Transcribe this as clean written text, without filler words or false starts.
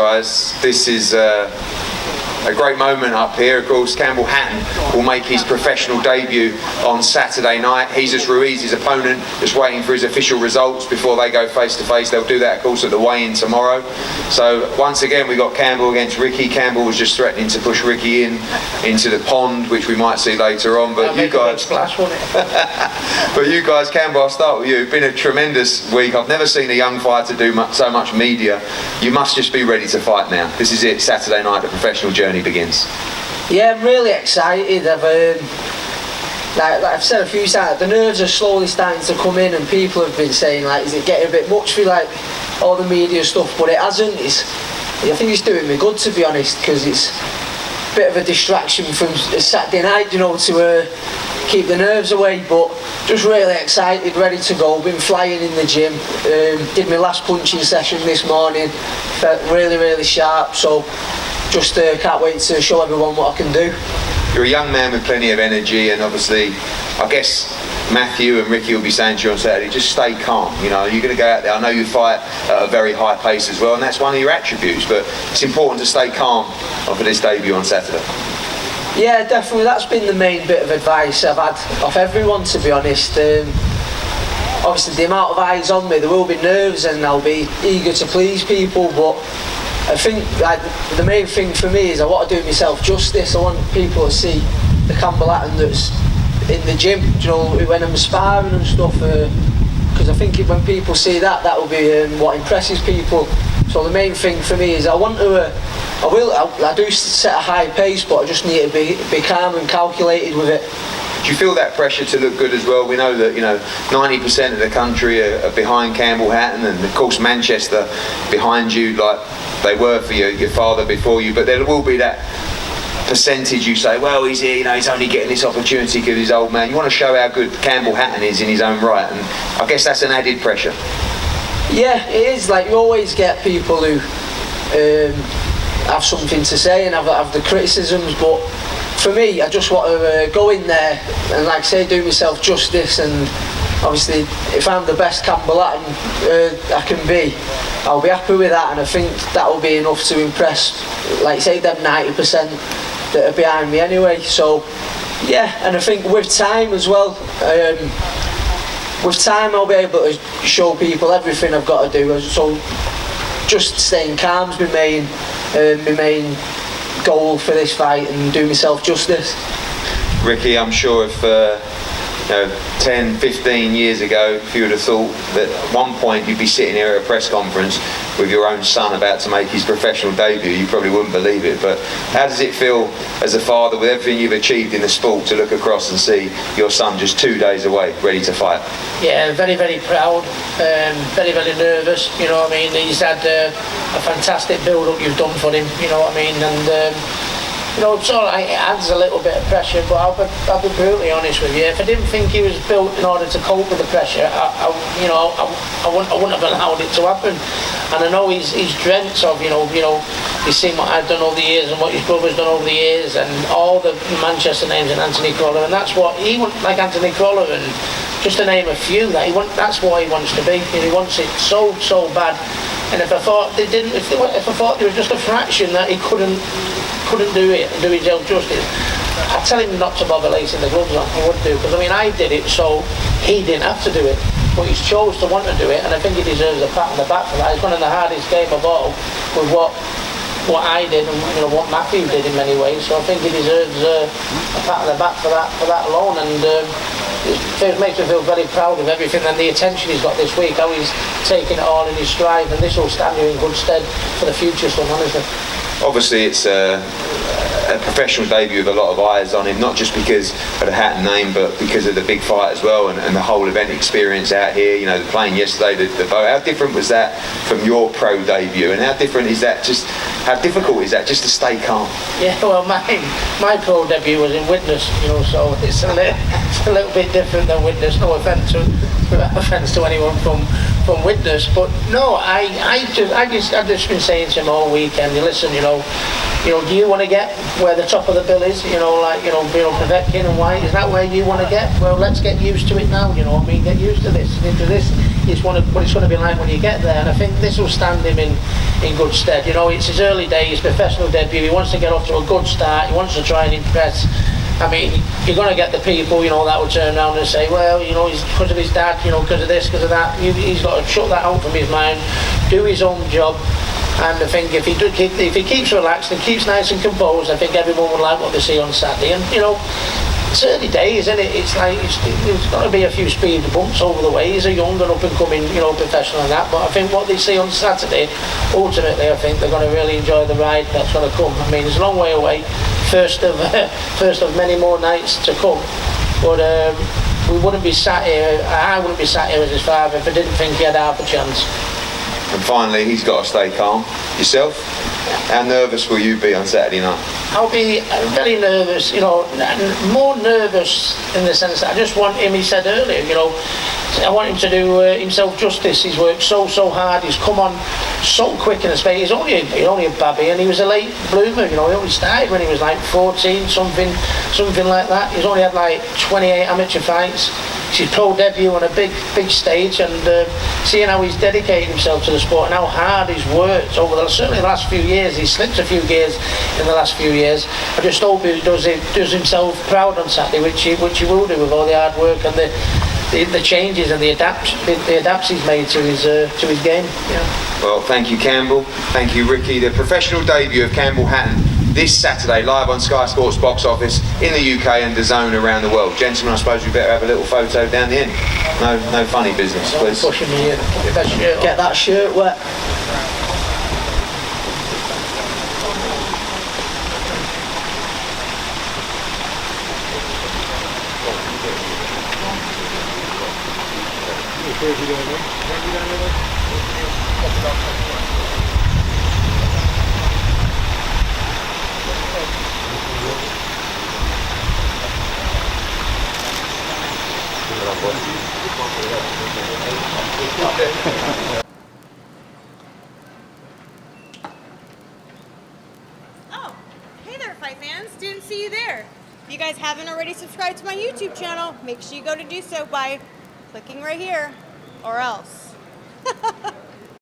guys. This is a great moment up here. Of course, Campbell Hatton will make his professional debut on Saturday night. Jesus Ruiz, his opponent, just waiting for his official results before they go face to face. They'll do that, of course, at the weigh-in tomorrow. So once again, we got Campbell against Ricky. Campbell was just threatening to push Ricky into the pond, which we might see later on. But you guys, splash, wouldn't it? but you guys, Campbell, I'll start with you. It's been a tremendous week. I've never seen a young fighter do so much media. You must just be ready to fight now. This is it. Saturday night, the professional journey begins. Yeah, I'm really excited. Like I've said a few times, the nerves are slowly starting to come in, and people have been saying, like, is it getting a bit much for like all the media stuff? But it hasn't. I think it's doing me good, to be honest, because it's a bit of a distraction from Saturday night, you know, to keep the nerves away. But just really excited, ready to go. Been flying in the gym. Did my last punching session this morning. Felt really, really sharp. So just can't wait to show everyone what I can do. You're a young man with plenty of energy, and obviously, I guess Matthew and Ricky will be saying to you on Saturday, just stay calm. You know, you're going to go out there. I know you fight at a very high pace as well, and that's one of your attributes. But it's important to stay calm for this debut on Saturday. Yeah, definitely. That's been the main bit of advice I've had off everyone, to be honest. Obviously, the amount of eyes on me, there will be nerves, and I'll be eager to please people, but I think like the main thing for me is I want to do myself justice. I want people to see the Campbell Hatton that's in the gym, you know, when I'm sparring and stuff, because I think when people see that, that will be what impresses people. So the main thing for me is I do set a high pace, but I just need to be calm and calculated with it. Do you feel that pressure to look good as well? We know that 90% of the country are behind Campbell Hatton, and of course Manchester behind you, like they were for your father before you. But there will be that percentage you say, well, he's here, he's only getting this opportunity because he's old man. You want to show how good Campbell Hatton is in his own right, and I guess that's an added pressure. Yeah, it is. Like, you always get people who have something to say and have the criticisms, but for me, I just want to go in there and, like I say, do myself justice. And obviously, if I'm the best Campbell Hatton I can be, I'll be happy with that, and I think that will be enough to impress, like say, them 90% that are behind me anyway. So yeah, and I think with time as well, with time I'll be able to show people everything I've got to do. So just staying calm's my main goal for this fight, and do myself justice. Ricky, I'm sure if 10, 15 years ago, if you would have thought that at one point you'd be sitting here at a press conference with your own son about to make his professional debut, you probably wouldn't believe it. But how does it feel as a father, with everything you've achieved in the sport, to look across and see your son just 2 days away, ready to fight? Yeah, very, very proud, very, very nervous, you know what I mean. He's had a fantastic build-up you've done for him, you know what I mean, and it's all right, it adds a little bit of pressure, but I'll be brutally honest with you. If I didn't think he was built in order to cope with the pressure, I wouldn't have allowed it to happen. And I know he's dreamt of, he's seen what I've done over the years and what his brother's done over the years, and all the Manchester names, and Anthony Crawler, and that's what he wants, like Anthony Crawler, and just to name a few, that's what he wants to be. He wants it so bad. And if I thought there was just a fraction that he couldn't do it and do himself justice, I'd tell him not to bother lacing the gloves on. I would do, because I did it so he didn't have to do it, but he's chose to want to do it, and I think he deserves a pat on the back for that. It's one of the hardest games of all, with what I did and what Matthew did in many ways. So I think he deserves a pat on the back for that alone, and it makes me feel very proud of everything and the attention he's got this week, how he's taking it all in his stride, and this will stand you in good stead for the future, son, honestly. Obviously, it's a professional debut with a lot of eyes on him, not just because of the Hatton name, but because of the big fight as well, and the whole event experience out here. Playing yesterday, the boat. How different was that from your pro debut, and how different is that just How difficult is that, just to stay calm? Yeah, well, my pro debut was in Witness, you know, so it's a little bit different than Witness. No offence to anyone from Witness, but no, I've just been saying to him all weekend. Listen, you know, do you want to get where the top of the bill is? You know, like, you know, Povetkin and White. Is that where you want to get? Well, let's get used to it now. You know what I mean? Get used to this. Into this is what it's going to be like when you get there. And I think this will stand him in good stead. You know, it's his early days, professional debut. He wants to get off to a good start. He wants to try and impress. I mean, you're going to get the people, you know, that will turn around and say, well, you know, he's because of his dad, you know, because of this, because of that. He's got to shut that out from his mind, do his own job. And I think if he keeps relaxed and keeps nice and composed, I think everyone would like what they see on Saturday. And, you know, it's early days, isn't it? It's like, there's got to be a few speed bumps over the way. He's a young and up-and-coming, you know, professional and that. But I think what they see on Saturday, ultimately, I think they're going to really enjoy the ride that's going to come. I mean, it's a long way away. First of many more nights to come. But we wouldn't be sat here, I wouldn't be sat here as his father if I didn't think he had half a chance. And finally, he's got to stay calm. Yourself? How nervous will you be on Saturday night? I'll be very nervous, you know, more nervous in the sense that I just want him, he said earlier, you know, I want him to do himself justice. He's worked so hard, he's come on so quick in the space. He's only a babby, and he was a late bloomer, you know, he only started when he was like 14, something like that. He's only had like 28 amateur fights. It's his pro debut on a big stage, and seeing how he's dedicated himself to the sport and how hard he's worked over certainly the last few years. He's slipped a few gears in the last few years. I just hope he does himself proud on Saturday, which he will do with all the hard work and the changes and the adapts he's made to his game. Yeah. Well, thank you, Campbell. Thank you, Ricky. The professional debut of Campbell Hatton this Saturday, live on Sky Sports box office in the UK and DAZN around the world. Gentlemen, I suppose we better have a little photo down the end. No funny business, please. Pushing me in. Get that shirt wet. Oh, hey there, fight fans. Didn't see you there. If you guys haven't already subscribed to my YouTube channel, make sure you go to do so by clicking right here, or else.